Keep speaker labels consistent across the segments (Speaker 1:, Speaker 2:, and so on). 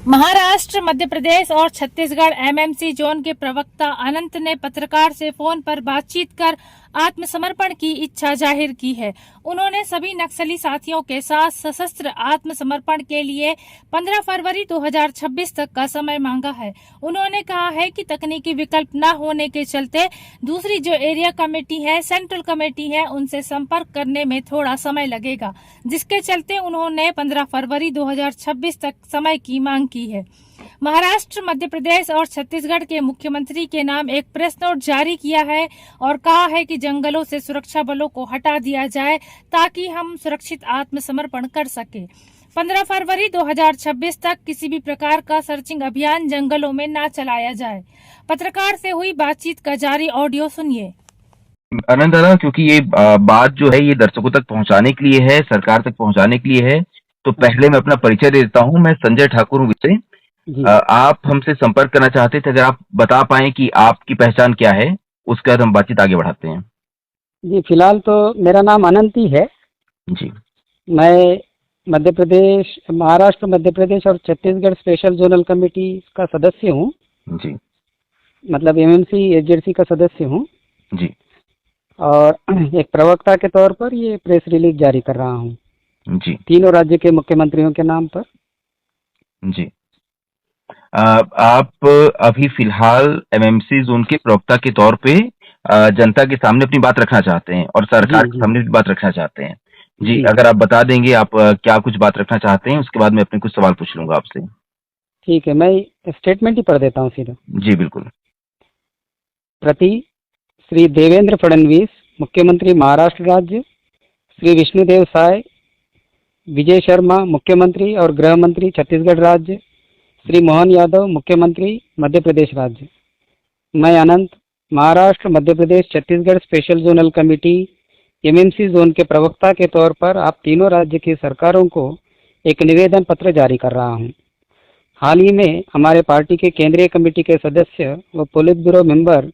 Speaker 1: महाराष्ट्र, मध्य प्रदेश और Chhattisgarh MMC zone के प्रवक्ता अनंत ने पत्रकार से फोन पर बातचीत कर आत्मसमर्पण की इच्छा जाहिर की है। उन्होंने सभी नक्सली साथियों के साथ सशस्त्र आत्मसमर्पण के लिए 15 फरवरी 2026 तक का समय मांगा है। उन्होंने कहा है कि तकनीकी विकल्प न होने के चलते दूसरी जो एरिया कमेटी है, सेंट्रल कमेटी है, उनसे संपर्क करने में थोड़ा समय लगेगा, जिसके चलते उन्होंने 15 फरवरी 2026 तक समय की मांग की है। महाराष्ट्र, मध्य प्रदेश और छत्तीसगढ़ के मुख्यमंत्री के नाम एक प्रेस नोट जारी किया है और कहा है कि जंगलों से सुरक्षा बलों को हटा दिया जाए ताकि हम सुरक्षित आत्मसमर्पण कर सके। 15 फरवरी 2026 तक किसी भी प्रकार का सर्चिंग अभियान जंगलों में न चलाया जाए। पत्रकार से हुई बातचीत का जारी ऑडियो सुनिए।
Speaker 2: अनंत दादा, क्योंकि ये बात जो है ये दर्शकों तक पहुंचाने के लिए है, सरकार तक पहुंचाने के लिए है, तो पहले मैं अपना परिचय दे देता हूं। मैं संजय ठाकुर हूं विजय। आप हमसे संपर्क करना चाहते थे, अगर आप बता पाएं कि आपकी पहचान क्या है, उसके बाद हम बातचीत आगे बढ़ाते हैं।
Speaker 3: जी, फिलहाल तो मेरा नाम अनंत ही है
Speaker 2: जी।
Speaker 3: मैं महाराष्ट्र, मध्य प्रदेश और छत्तीसगढ़ स्पेशल जोनल कमेटी का सदस्य हूँ।
Speaker 2: जी।
Speaker 3: मतलब एमएमसी एजेंसी का सदस्य हूँ
Speaker 2: जी।
Speaker 3: और एक प्रवक्ता के तौर पर ये प्रेस रिलीज जारी कर रहा हूँ
Speaker 2: जी।
Speaker 3: तीनों राज्य के मुख्यमंत्रियों के नाम पर।
Speaker 2: जी। आप अभी फिलहाल एमएमसी जोन के प्रवक्ता के तौर पे जनता के सामने अपनी बात रखना चाहते हैं और सरकार के सामने भी बात रखना चाहते हैं। जी, अगर आप बता देंगे आप क्या कुछ बात रखना चाहते हैं, उसके बाद मैं अपने कुछ सवाल पूछ लूंगा आपसे।
Speaker 3: ठीक है, मैं स्टेटमेंट ही पढ़ देता हूँ सीधा।
Speaker 2: जी बिल्कुल।
Speaker 3: प्रति श्री देवेंद्र फडणवीस, मुख्यमंत्री महाराष्ट्र राज्य, श्री विष्णुदेव साय, विजय शर्मा, मुख्यमंत्री और गृह मंत्री छत्तीसगढ़ राज्य, श्री मोहन यादव, मुख्यमंत्री मध्य प्रदेश राज्य। मैं Anant, Maharashtra, Madhya Pradesh, Chhattisgarh special zonal committee MMC zone के प्रवक्ता के तौर पर आप तीनों राज्य की सरकारों को एक निवेदन पत्र जारी कर रहा हूं। हाल ही में हमारे पार्टी के केंद्रीय कमेटी के सदस्य व polit bureau member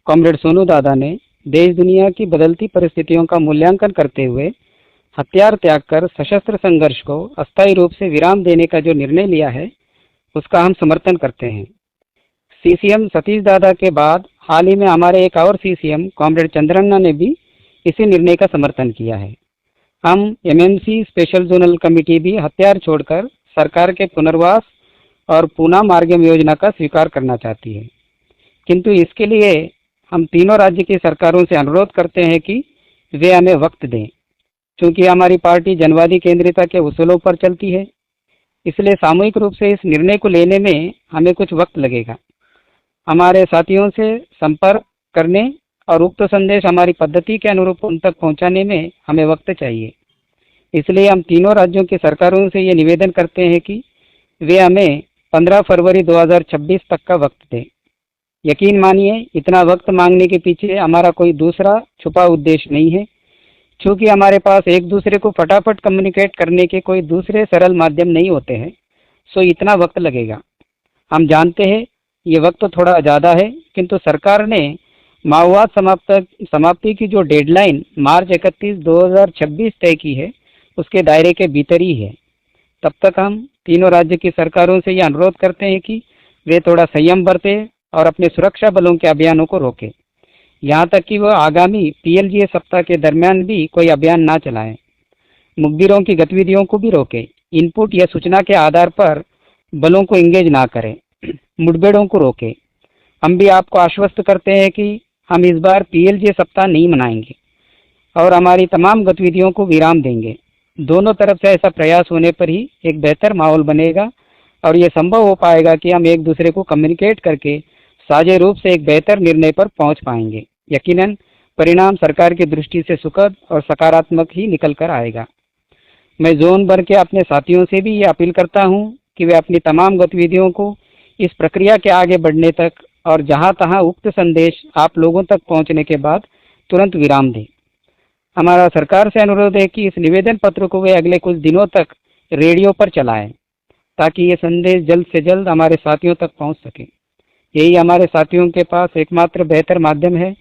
Speaker 3: comrade Sonu दादा ने देश दुनिया की बदलती परिस्थितियों का मूल्यांकन करते हुए हथियार त्याग कर सशस्त्र संघर्ष को अस्थायी रूप से विराम देने का जो निर्णय लिया है, उसका हम समर्थन करते हैं। सीसीएम सतीश दादा के बाद हाल ही में हमारे एक और सीसीएम कॉमरेड चंद्रन्ना ने भी इसी निर्णय का समर्थन किया है। हम एमएमसी स्पेशल जोनल कमेटी भी हथियार छोड़कर सरकार के पुनर्वास और पुनः मार्गम योजना का स्वीकार करना चाहती है, किंतु इसके लिए हम तीनों राज्य की सरकारों से अनुरोध करते हैं कि वे हमें वक्त दें, क्योंकि हमारी पार्टी जनवादी केंद्रिता के उसूलों पर चलती है। इसलिए सामूहिक रूप से इस निर्णय को लेने में हमें कुछ वक्त लगेगा। हमारे साथियों से संपर्क करने और उक्त संदेश हमारी पद्धति के अनुरूप उन तक पहुंचाने में हमें वक्त चाहिए। इसलिए हम तीनों राज्यों की सरकारों से ये निवेदन करते हैं कि वे हमें 15 फरवरी 2026 तक का वक्त दें। यकीन मानिए, इतना वक्त मांगने के पीछे हमारा कोई दूसरा छुपा उद्देश्य नहीं है, क्योंकि हमारे पास एक दूसरे को फटाफट कम्युनिकेट करने के कोई दूसरे सरल माध्यम नहीं होते हैं, सो इतना वक्त लगेगा। हम जानते हैं ये वक्त थोड़ा ज़्यादा है, किंतु सरकार ने माओवाद समाप्ति की जो डेडलाइन मार्च 31, 2026 तय की है, उसके दायरे के भीतर ही है। तब तक हम तीनों राज्य की सरकारों से ये अनुरोध करते हैं कि वे थोड़ा संयम बरतें और अपने सुरक्षा बलों के अभियानों को रोकें, यहाँ तक कि वह आगामी पीएलजीए सप्ताह के दरमियान भी कोई अभियान ना चलाएं। मुखबिरों की गतिविधियों को भी रोकें। इनपुट या सूचना के आधार पर बलों को इंगेज ना करें। मुठभेड़ों को रोकें। हम भी आपको आश्वस्त करते हैं कि हम इस बार पीएलजीए सप्ताह नहीं मनाएंगे और हमारी तमाम गतिविधियों को विराम देंगे। दोनों तरफ से ऐसा प्रयास होने पर ही एक बेहतर माहौल बनेगा और ये संभव हो पाएगा कि हम एक दूसरे को कम्युनिकेट करके साझे रूप से एक बेहतर निर्णय पर पहुंच पाएंगे। यकीनन परिणाम सरकार की दृष्टि से सुखद और सकारात्मक ही निकल कर आएगा। मैं जोन भर के अपने साथियों से भी ये अपील करता हूं कि वे अपनी तमाम गतिविधियों को इस प्रक्रिया के आगे बढ़ने तक और जहां तहां उक्त संदेश आप लोगों तक पहुंचने के बाद तुरंत विराम दें। हमारा सरकार से अनुरोध है कि इस निवेदन पत्र को वे अगले कुछ दिनों तक रेडियो पर चलाएं, ताकि ये संदेश जल्द से जल्द हमारे साथियों तक पहुंच सके। यही हमारे साथियों के पास एकमात्र बेहतर माध्यम है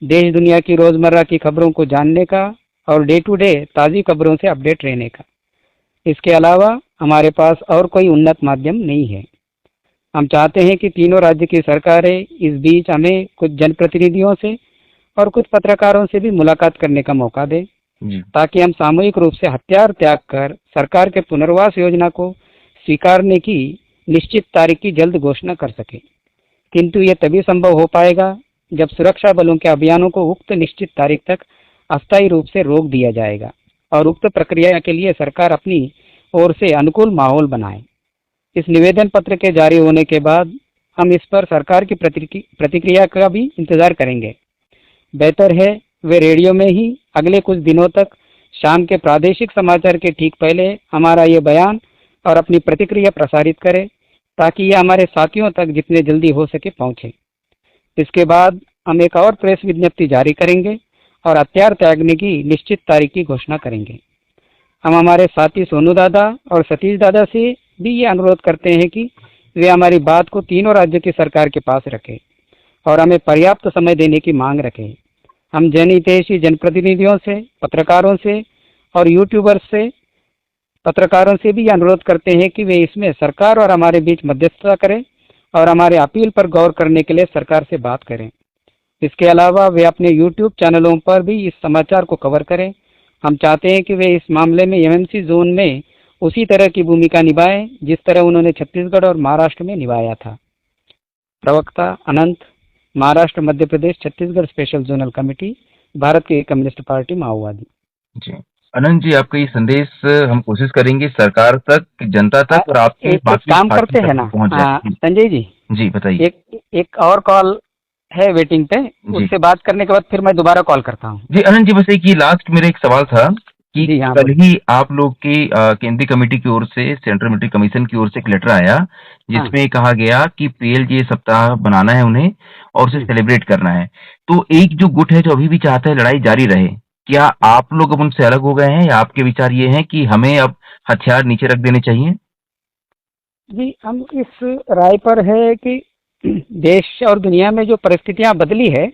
Speaker 3: देश दुनिया की रोजमर्रा की खबरों को जानने का और डे टू डे ताज़ी खबरों से अपडेट रहने का। इसके अलावा हमारे पास और कोई उन्नत माध्यम नहीं है। हम चाहते हैं कि तीनों राज्य की सरकारें इस बीच हमें कुछ जनप्रतिनिधियों से और कुछ पत्रकारों से भी मुलाकात करने का मौका दें,
Speaker 2: जी
Speaker 3: ताकि हम सामूहिक रूप से हथियार त्याग कर सरकार के पुनर्वास योजना को स्वीकारने की निश्चित तारीख की जल्द घोषणा कर सकें। किंतु ये तभी संभव हो पाएगा जब सुरक्षा बलों के अभियानों को उक्त निश्चित तारीख तक अस्थायी रूप से रोक दिया जाएगा और उक्त प्रक्रिया के लिए सरकार अपनी ओर से अनुकूल माहौल बनाए। इस निवेदन पत्र के जारी होने के बाद हम इस पर सरकार की प्रतिक्रिया का भी इंतजार करेंगे। बेहतर है वे रेडियो में ही अगले कुछ दिनों तक शाम के प्रादेशिक समाचार के ठीक पहले हमारा ये बयान और अपनी प्रतिक्रिया प्रसारित करें, ताकि ये हमारे साथियों तक जितने जल्दी हो सके पहुंचे। इसके बाद हम एक और प्रेस विज्ञप्ति जारी करेंगे और हथियार त्यागने की निश्चित तारीख की घोषणा करेंगे। हम हमारे साथी सोनू दादा और सतीश दादा से भी ये अनुरोध करते हैं कि वे हमारी बात को तीनों राज्यों की सरकार के पास रखें और हमें पर्याप्त समय देने की मांग रखें। हम जनहितैषी जनप्रतिनिधियों से, पत्रकारों से और यूट्यूबर्स से, पत्रकारों से भी अनुरोध करते हैं कि वे इसमें सरकार और हमारे बीच मध्यस्थता करें और हमारे अपील पर गौर करने के लिए सरकार से बात करें। इसके अलावा वे अपने यूट्यूब चैनलों पर भी इस समाचार को कवर करें। हम चाहते हैं कि वे इस मामले में एमएमसी जोन में उसी तरह की भूमिका निभाएं जिस तरह उन्होंने छत्तीसगढ़ और महाराष्ट्र में निभाया था। प्रवक्ता Anant, Maharashtra Madhya Pradesh Chhattisgarh special zonal committee, Bharat की कम्युनिस्ट पार्टी माओवादी।
Speaker 2: जी अनंत जी, आपका ये संदेश हम कोशिश करेंगे सरकार तक, जनता तक और आपके
Speaker 3: एक
Speaker 2: बाकी
Speaker 3: काम
Speaker 2: साथियों
Speaker 3: करते
Speaker 2: तक
Speaker 3: हैं ना
Speaker 2: पहुंच जाए।
Speaker 3: संजय जी,
Speaker 2: जी बताइए।
Speaker 3: एक और कॉल है वेटिंग पे, उससे बात करने के बाद फिर मैं दोबारा कॉल करता हूँ।
Speaker 2: जी अनंत जी, बस एक ये लास्ट मेरा एक सवाल था कि
Speaker 3: जी हाँ,
Speaker 2: कल ही आप लोग की केंद्रीय कमेटी की ओर से, सेंट्रल मिलिट्री कमीशन की ओर से एक लेटर आया जिसमें कहा गया कि पीएलजे सप्ताह बनाना है उन्हें और उसे सेलिब्रेट करना है। तो एक जो गुट है जो अभी भी चाहता है लड़ाई जारी रहे, क्या आप लोग अब उनसे अलग हो गए हैं या आपके विचार ये हैं कि हमें अब हथियार नीचे रख देने चाहिए?
Speaker 3: जी हम इस राय पर है कि देश और दुनिया में जो परिस्थितियां बदली है,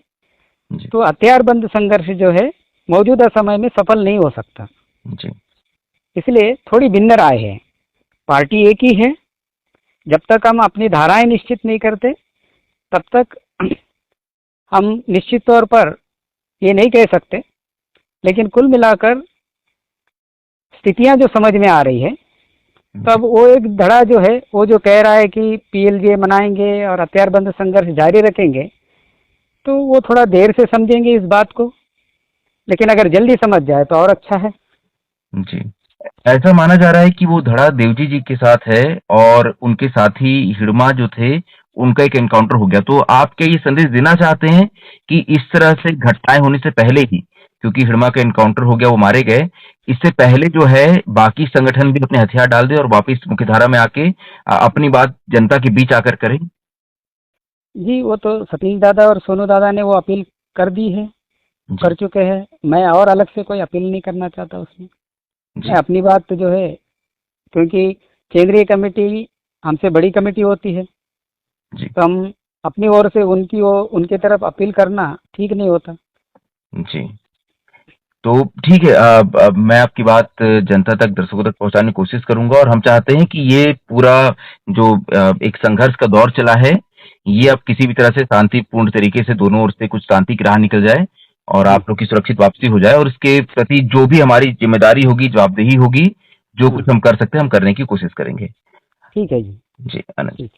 Speaker 2: जी
Speaker 3: तो हथियारबंद संघर्ष जो है मौजूदा समय में सफल नहीं हो सकता।
Speaker 2: जी
Speaker 3: इसलिए थोड़ी भिन्न राय है। पार्टी एक ही है। जब तक हम अपनी धाराएं निश्चित नहीं करते तब तक हम निश्चित तौर पर ये नहीं कह सकते, लेकिन कुल मिलाकर स्थितियां जो समझ में आ रही है, तब वो एक धड़ा जो है वो जो कह रहा है कि पीएलजे मनाएंगे और हथियारबंद संघर्ष जारी रखेंगे, तो वो थोड़ा देर से समझेंगे इस बात को, लेकिन अगर जल्दी समझ जाए तो और अच्छा है।
Speaker 2: जी, ऐसा माना जा रहा है कि वो धड़ा देवजी जी के साथ है और उनके साथी हिड़मा जो थे उनका एक एनकाउंटर हो गया। तो आप क्या ये संदेश देना चाहते हैं कि इस तरह से घटनाएं होने से पहले ही, क्योंकि हिड़मा का एनकाउंटर हो गया, वो मारे गए, इससे पहले जो है बाकी संगठन भी अपने हथियार डाल दे और वापिस मुख्यधारा में आके अपनी बात जनता के बीच आकर करें?
Speaker 3: जी वो तो सतीश दादा और सोनू दादा ने वो अपील कर दी है, कर चुके हैं। मैं और अलग से कोई अपील नहीं करना चाहता उसमें। मैं अपनी बात जो है, क्योंकि केंद्रीय कमेटी हमसे बड़ी कमेटी होती है, तो हम अपनी ओर से उनके तरफ अपील करना ठीक नहीं होता।
Speaker 2: जी, तो ठीक है। मैं आपकी बात जनता तक, दर्शकों तक पहुंचाने की कोशिश करूंगा और हम चाहते हैं कि ये पूरा जो एक संघर्ष का दौर चला है, ये अब किसी भी तरह से शांतिपूर्ण तरीके से दोनों ओर से कुछ शांति की राह निकल जाए और आप लोग की सुरक्षित वापसी हो जाए, और इसके प्रति जो भी हमारी जिम्मेदारी होगी, जवाबदेही होगी, जो कुछ हम कर सकते हैं हम करने की कोशिश करेंगे।
Speaker 3: ठीक है जी।
Speaker 2: जी अनंत।